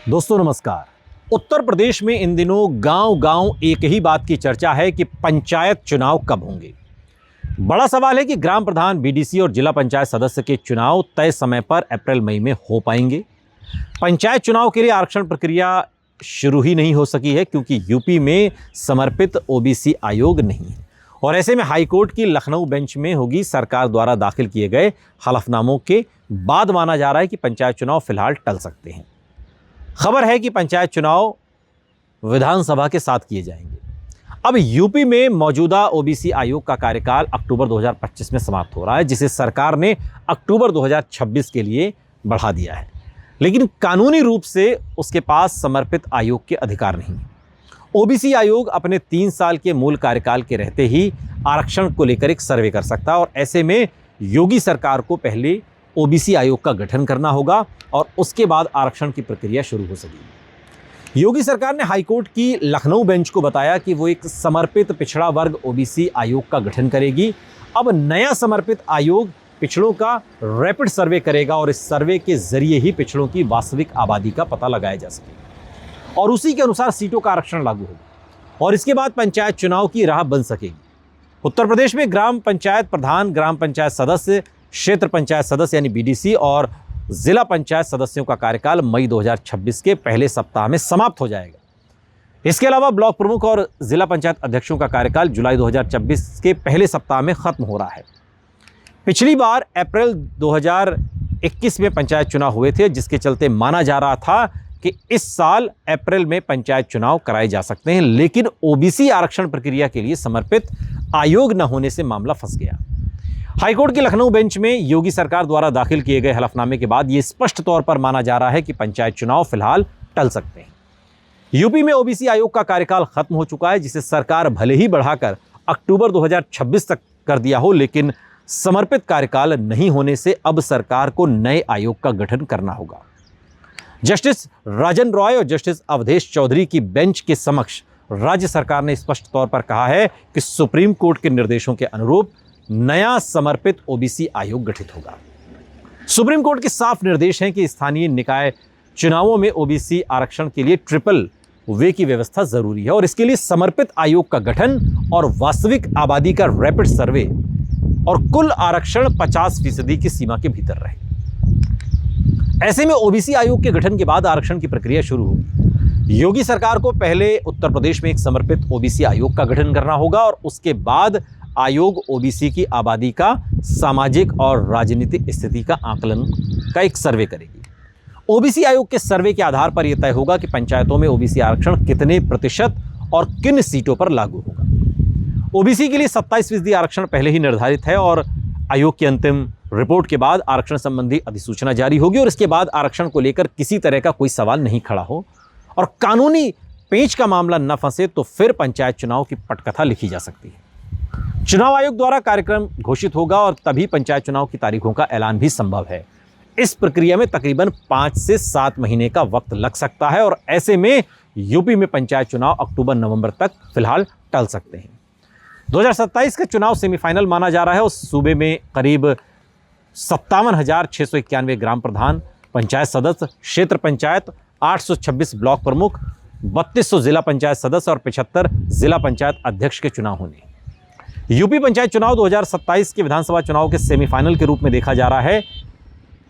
दोस्तों नमस्कार। उत्तर प्रदेश में इन दिनों गांव-गांव एक ही बात की चर्चा है कि पंचायत चुनाव कब होंगे। बड़ा सवाल है कि ग्राम प्रधान, बीडीसी और जिला पंचायत सदस्य के चुनाव तय समय पर अप्रैल मई में हो पाएंगे। पंचायत चुनाव के लिए आरक्षण प्रक्रिया शुरू ही नहीं हो सकी है क्योंकि यूपी में समर्पित ओबीसी आयोग नहीं है और ऐसे में हाईकोर्ट की लखनऊ बेंच में होगी सरकार द्वारा दाखिल किए गए हलफनामों के बाद माना जा रहा है कि पंचायत चुनाव फिलहाल टल सकते हैं। खबर है कि पंचायत चुनाव विधानसभा के साथ किए जाएंगे। अब यूपी में मौजूदा ओबीसी आयोग का कार्यकाल अक्टूबर 2025 में समाप्त हो रहा है, जिसे सरकार ने अक्टूबर 2026 के लिए बढ़ा दिया है, लेकिन कानूनी रूप से उसके पास समर्पित आयोग के अधिकार नहीं है। ओबीसी आयोग अपने 3 साल के मूल कार्यकाल के रहते ही आरक्षण को लेकर एक सर्वे कर सकता है और ऐसे में योगी सरकार को पहले ओबीसी आयोग का गठन करना होगा और उसके बाद आरक्षण की प्रक्रिया शुरू हो सकेगी। योगी सरकार ने हाईकोर्ट की लखनऊ बेंच को बताया कि वो एक समर्पित पिछड़ा वर्ग ओबीसी आयोग का गठन करेगी। अब नया समर्पित आयोग पिछड़ों का रैपिड सर्वे करेगा और इस सर्वे के जरिए ही पिछड़ों की वास्तविक आबादी का पता लगाया जा सकेगा और उसी के अनुसार सीटों का आरक्षण लागू होगा और इसके बाद पंचायत चुनाव की राह बन सकेगी। उत्तर प्रदेश में ग्राम पंचायत प्रधान, ग्राम पंचायत सदस्य, क्षेत्र पंचायत सदस्य यानी बीडीसी और जिला पंचायत सदस्यों का कार्यकाल मई 2026 के पहले सप्ताह में समाप्त हो जाएगा। इसके अलावा ब्लॉक प्रमुख और जिला पंचायत अध्यक्षों का कार्यकाल जुलाई 2026 के पहले सप्ताह में खत्म हो रहा है। पिछली बार अप्रैल 2021 में पंचायत चुनाव हुए थे, जिसके चलते माना जा रहा था कि इस साल अप्रैल में पंचायत चुनाव कराए जा सकते हैं, लेकिन ओबीसी आरक्षण प्रक्रिया के लिए समर्पित आयोग न होने से मामला फंस गया। हाईकोर्ट की लखनऊ बेंच में योगी सरकार द्वारा दाखिल किए गए हलफनामे के बाद यह स्पष्ट तौर पर माना जा रहा है कि पंचायत चुनाव फिलहाल टल सकते हैं। यूपी में ओबीसी आयोग का कार्यकाल खत्म हो चुका है, जिसे सरकार भले ही बढ़ाकर अक्टूबर 2026 तक कर दिया हो, लेकिन समर्पित कार्यकाल नहीं होने से अब सरकार को नए आयोग का गठन करना होगा। जस्टिस राजन रॉय और जस्टिस अवधेश चौधरी की बेंच के समक्ष राज्य सरकार ने स्पष्ट तौर पर कहा है कि सुप्रीम कोर्ट के निर्देशों के अनुरूप नया समर्पित ओबीसी आयोग गठित होगा। सुप्रीम कोर्ट के साफ निर्देश हैं कि स्थानीय निकाय चुनावों में ओबीसी आरक्षण के लिए ट्रिपल वे की व्यवस्था जरूरी है और इसके लिए समर्पित आयोग का गठन और वास्तविक आबादी का रैपिड सर्वे और कुल आरक्षण 50% की सीमा के भीतर रहे। ऐसे में ओबीसी आयोग के गठन के बाद आरक्षण की प्रक्रिया शुरू होगी। योगी सरकार को पहले उत्तर प्रदेश में एक समर्पित ओबीसी आयोग का गठन करना होगा और उसके बाद आयोग ओबीसी की आबादी का सामाजिक और राजनीतिक स्थिति का आकलन का एक सर्वे करेगी। ओबीसी आयोग के सर्वे के आधार पर यह तय होगा कि पंचायतों में ओबीसी आरक्षण कितने प्रतिशत और किन सीटों पर लागू होगा। ओबीसी के लिए 27% आरक्षण पहले ही निर्धारित है और आयोग की अंतिम रिपोर्ट के बाद आरक्षण संबंधी अधिसूचना जारी होगी और इसके बाद आरक्षण को लेकर किसी तरह का कोई सवाल नहीं खड़ा हो और कानूनी पेंच का मामला न फंसे तो फिर पंचायत चुनाव की पटकथा लिखी जा सकती है। चुनाव आयोग द्वारा कार्यक्रम घोषित होगा और तभी पंचायत चुनाव की तारीखों का ऐलान भी संभव है। इस प्रक्रिया में तकरीबन 5 से 7 महीने का वक्त लग सकता है और ऐसे में यूपी में पंचायत चुनाव अक्टूबर-नवंबर तक फिलहाल टल सकते हैं। 2027 का चुनाव सेमीफाइनल माना जा रहा है। उस सूबे में करीब 57,691 ग्राम प्रधान, पंचायत सदस्य, क्षेत्र पंचायत, 826 ब्लॉक प्रमुख, 3200 जिला पंचायत सदस्य और 75 जिला पंचायत अध्यक्ष के चुनाव होने। यूपी पंचायत चुनाव 2027 के विधानसभा चुनाव के सेमीफाइनल के रूप में देखा जा रहा है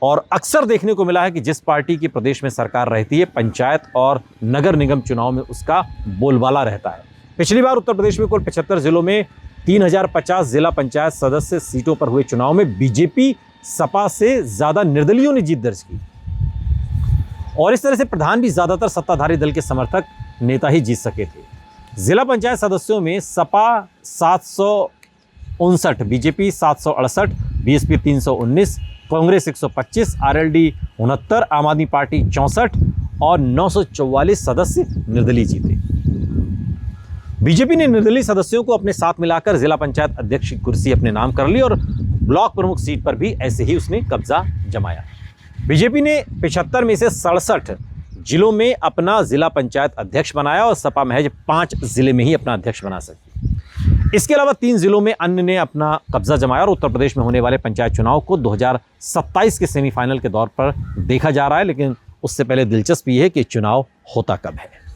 और अक्सर देखने को मिला है कि जिस पार्टी की प्रदेश में सरकार रहती है, पंचायत और नगर निगम चुनाव में उसका बोलबाला रहता है। पिछली बार उत्तर प्रदेश में कुल 75 जिलों में 3050 जिला पंचायत सदस्य सीटों पर हुए चुनाव में बीजेपी सपा से ज्यादा निर्दलियों ने जीत दर्ज की और इस तरह से प्रधान भी ज्यादातर सत्ताधारी दल के समर्थक नेता ही जीत सके थे। जिला पंचायत सदस्यों में Sapa 759, BJP 768, BSP 319, Congress 125, RLD 69, आम आदमी पार्टी 64 और 944 सदस्य निर्दलीय जीते। बीजेपी ने निर्दलीय सदस्यों को अपने साथ मिलाकर जिला पंचायत अध्यक्ष की कुर्सी अपने नाम कर ली और ब्लॉक प्रमुख सीट पर भी ऐसे ही उसने कब्जा जमाया। बीजेपी ने 75 में से 67 जिलों में अपना जिला पंचायत अध्यक्ष बनाया और सपा महज 5 जिले में ही अपना अध्यक्ष बना सकी। इसके अलावा 3 जिलों में अन्य ने अपना कब्जा जमाया और उत्तर प्रदेश में होने वाले पंचायत चुनाव को 2027 के सेमीफाइनल के दौर पर देखा जा रहा है, लेकिन उससे पहले दिलचस्प ये है कि चुनाव होता कब है।